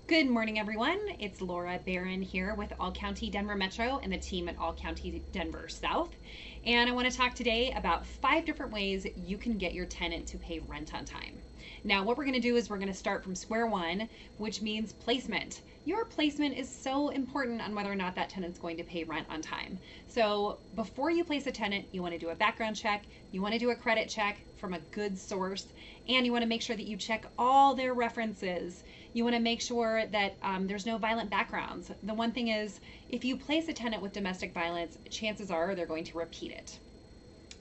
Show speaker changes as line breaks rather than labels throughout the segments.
Good morning, everyone. It's Laura Barron here with All County Denver Metro and the team at All County Denver South. And I want to talk today about 5 different ways you can get your tenant to pay rent on time. Now, what we're going to do is we're going to start from square one, which means placement. Your placement is so important on whether or not that tenant's going to pay rent on time. So before you place a tenant, you want to do a background check, you want to do a credit check from a good source, and you want to make sure that you check all their references. You want to make sure that there's no violent backgrounds. The one thing is, if you place a tenant with domestic violence, chances are they're going to repeat it.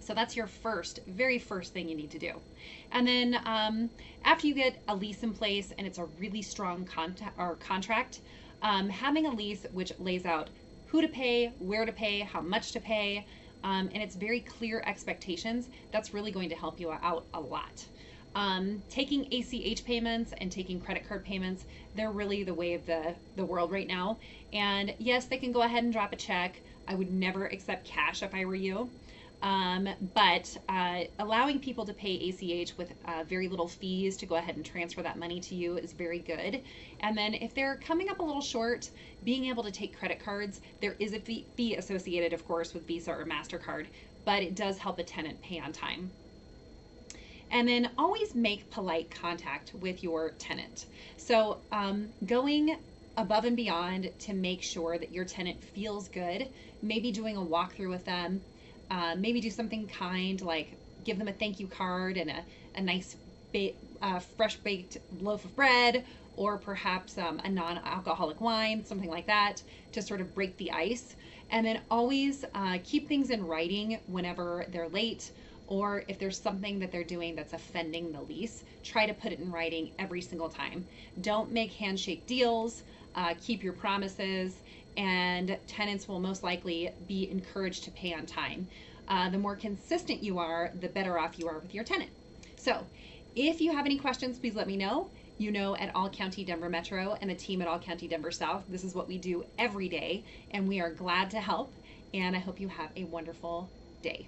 So that's your very first thing you need to do. And then after you get a lease in place and it's a really strong contract, having a lease which lays out who to pay, where to pay, how much to pay, and it's very clear expectations, that's really going to help you out a lot. Taking ACH payments and taking credit card payments, they're really the way of the world right now. And yes, they can go ahead and drop a check. I would never accept cash if I were you. But allowing people to pay ACH with very little fees to go ahead and transfer that money to you is very good. And then if they're coming up a little short, being able to take credit cards, there is a fee associated, of course, with Visa or MasterCard, but it does help a tenant pay on time. And then always make polite contact with your tenant. So going above and beyond to make sure that your tenant feels good, maybe doing a walkthrough with them, maybe do something kind like give them a thank you card and a nice fresh baked loaf of bread, or perhaps a non-alcoholic wine, something like that, to sort of break the ice. And then always keep things in writing whenever they're late, or if there's something that they're doing that's offending the lease, try to put it in writing every single time. Don't make handshake deals, keep your promises, and tenants will most likely be encouraged to pay on time. The more consistent you are, the better off you are with your tenant. So if you have any questions, please let me know. You know, at All County Denver Metro and the team at All County Denver South, this is what we do every day, and we are glad to help, and I hope you have a wonderful day.